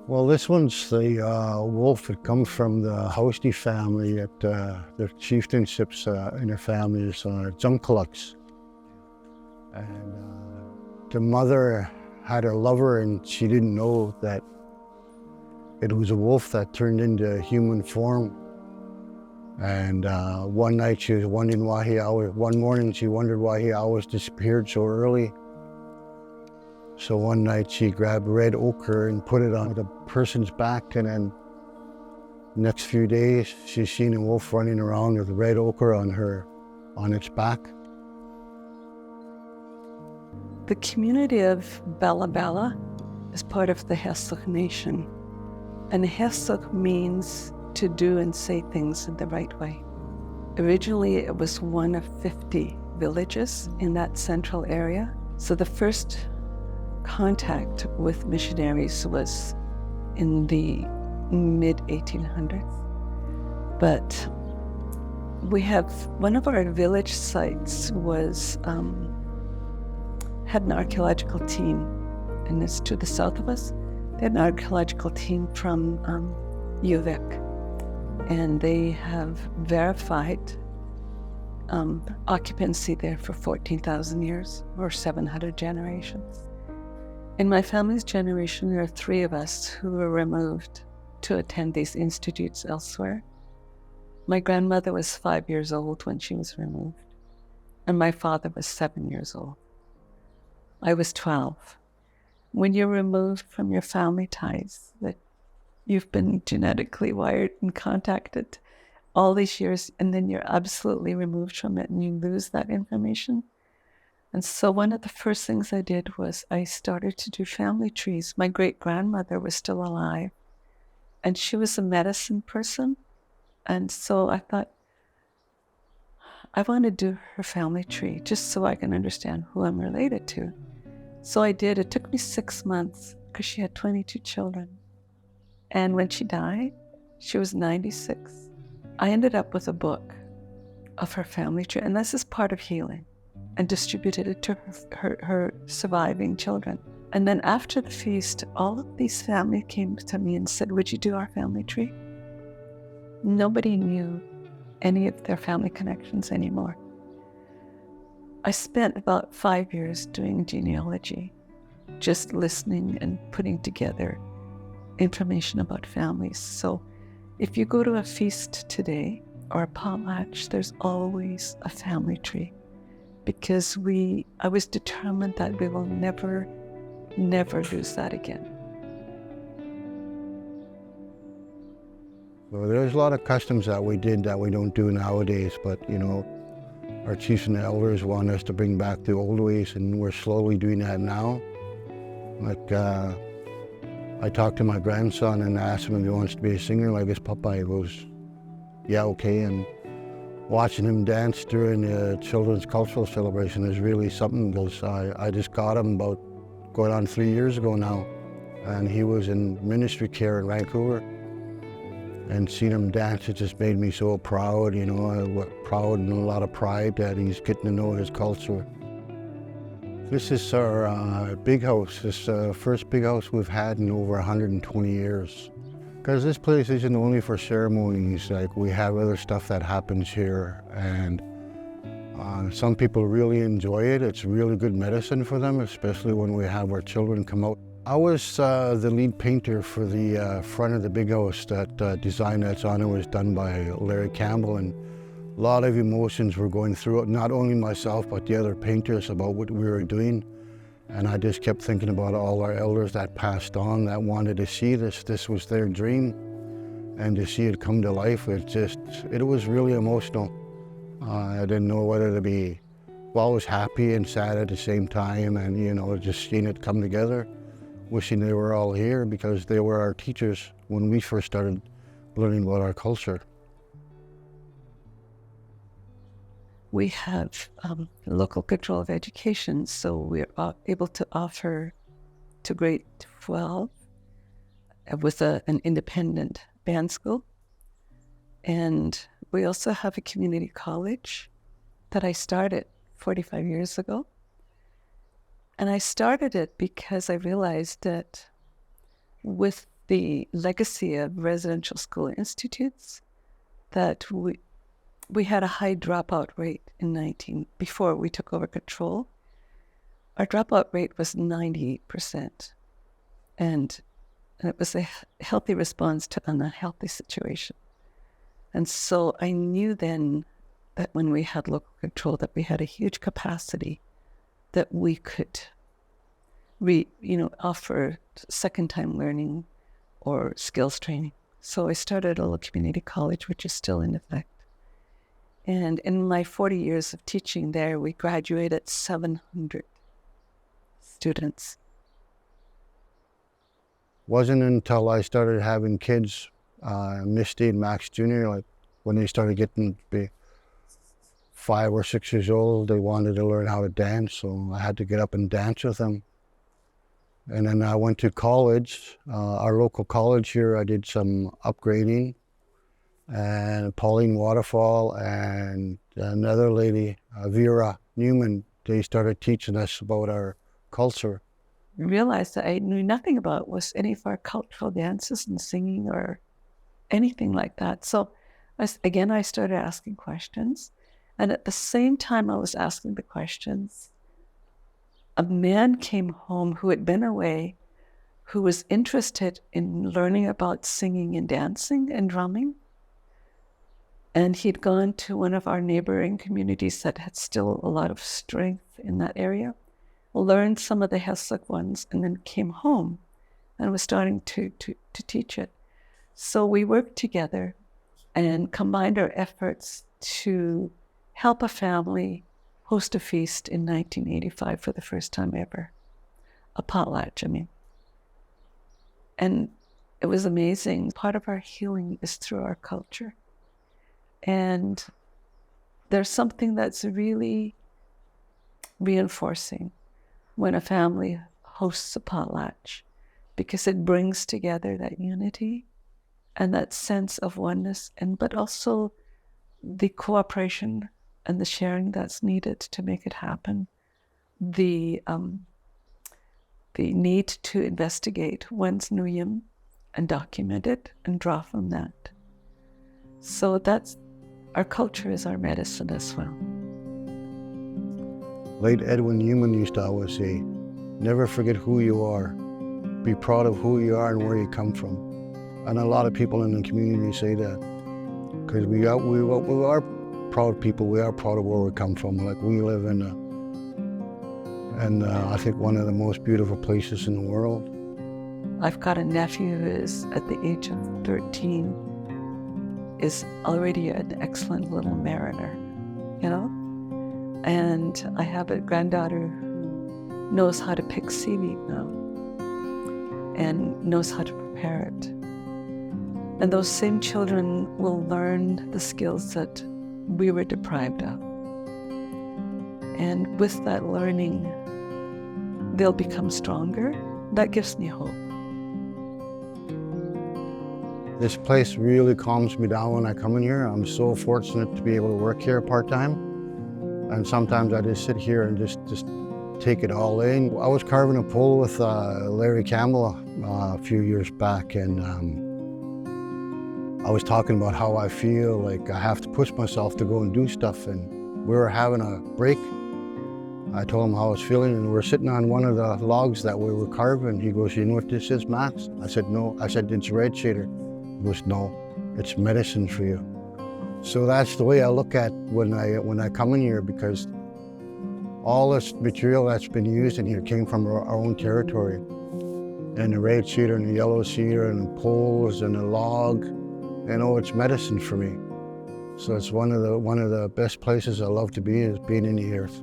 Well, this one's the wolf that comes from the H.E.A.L family. That the chieftainships in their family is unceded. And the mother had a lover, and she didn't know that it was a wolf that turned into human form. And one night she was wondering why one morning she wondered why he always disappeared so early. So one night she grabbed red ochre and put it on the person's back, and then next few days she's seen a wolf running around with red ochre on its back. The community of Bella Bella is part of the Heiltsuk nation, and Heiltsuk means to do and say things in the right way. Originally it was one of 50 villages in that central area, so the first contact with missionaries was in the mid-1800s. But we have, one of our village sites had an archaeological team, and it's to the south of us. They had an archaeological team from Heiltsuk, and they have verified occupancy there for 14,000 years, or 700 generations. In my family's generation, there are 3 of us who were removed to attend these institutes elsewhere. My grandmother was 5 years old when she was removed, and my father was 7 years old. I was 12. When you're removed from your family ties, that you've been genetically wired and contacted all these years, and then you're absolutely removed from it and you lose that information. And so one of the first things I did was I started to do family trees. My great-grandmother was still alive, and she was a medicine person. And so I thought, I want to do her family tree just so I can understand who I'm related to. So I did. It took me 6 months because she had 22 children. And when she died, she was 96. I ended up with a book of her family tree, and this is part of healing, and distributed it to her surviving children. And then after the feast, all of these families came to me and said, would you do our family tree? Nobody knew any of their family connections anymore. I spent about 5 years doing genealogy, just listening and putting together information about families. So if you go to a feast today or a potlatch, there's always a family tree, because I was determined that we will never lose that again. So there's a lot of customs that we did that we don't do nowadays, but our chiefs and elders want us to bring back the old ways, and we're slowly doing that now. Like I talked to my grandson and asked him if he wants to be a singer like his papa. He goes, yeah, okay. And watching him dance during the children's cultural celebration is really something, because I just got him about going on 3 years ago now, and he was in ministry care in Vancouver, and seeing him dance, it just made me so proud, proud and a lot of pride that he's getting to know his culture. This is our big house. This first big house we've had in over 120 years. Because this place isn't only for ceremonies, like we have other stuff that happens here, and some people really enjoy it. It's really good medicine for them, especially when we have our children come out. I was the lead painter for the front of the big house. That design that's on it was done by Larry Campbell, and a lot of emotions were going through it, not only myself but the other painters, about what we were doing. And I just kept thinking about all our elders that passed on that wanted to see this. This was their dream, and to see it come to life, it was really emotional. I didn't know whether to be, I was happy and sad at the same time, and just seeing it come together, wishing they were all here, because they were our teachers when we first started learning about our culture. We have local control of education, so we're able to offer to grade 12 with an independent band school. And we also have a community college that I started 45 years ago. And I started it because I realized that with the legacy of residential school institutes, that we had a high dropout rate before we took over control. Our dropout rate was 98%. And it was a healthy response to an unhealthy situation. And so I knew then that when we had local control, that we had a huge capacity that we could offer second-time learning or skills training. So I started a little community college, which is still in effect. And in my 40 years of teaching there, we graduated 700 students. Wasn't until I started having kids, Misty and Max Jr., like when they started getting to be 5 or 6 years old, they wanted to learn how to dance, so I had to get up and dance with them. And then I went to college, our local college here. I did some upgrading, and Pauline Waterfall and another lady, Vera Newman, they started teaching us about our culture. Realized that I knew nothing about was any of our cultural dances and singing or anything like that. So I started asking questions. And at the same time I was asking the questions, a man came home who had been away, who was interested in learning about singing and dancing and drumming. And he'd gone to one of our neighboring communities that had still a lot of strength in that area, learned some of the Heiltsuk ones, and then came home and was starting to teach it. So we worked together and combined our efforts to help a family host a feast in 1985 for the first time ever. A potlatch, And it was amazing. Part of our healing is through our culture. And there's something that's really reinforcing when a family hosts a potlatch, because it brings together that unity and that sense of oneness, but also the cooperation and the sharing that's needed to make it happen. The need to investigate one's nuyim and document it and draw from that. So our culture is our medicine as well. Late Edwin Newman used to always say, never forget who you are. Be proud of who you are and where you come from. And a lot of people in the community say that, because we are proud people. We are proud of where we come from. Like, we live in I think one of the most beautiful places in the world. I've got a nephew who is at the age of 13, is already an excellent little mariner, And I have a granddaughter who knows how to pick seaweed now and knows how to prepare it. And those same children will learn the skills that we were deprived of. And with that learning, they'll become stronger. That gives me hope. This place really calms me down when I come in here. I'm so fortunate to be able to work here part-time. And sometimes I just sit here and just take it all in. I was carving a pole with Larry Campbell a few years back, and I was talking about how I feel like I have to push myself to go and do stuff, and we were having a break. I told him how I was feeling, and we're sitting on one of the logs that we were carving. He goes, you know what this is, Max? I said, no. I said, it's red cedar. He goes, no, it's medicine for you. So that's the way I look at when I come in here, because all this material that's been used in here came from our own territory. And the red cedar and the yellow cedar and the poles and the log, it's medicine for me. So it's one of the best places I love to be, is being in the earth.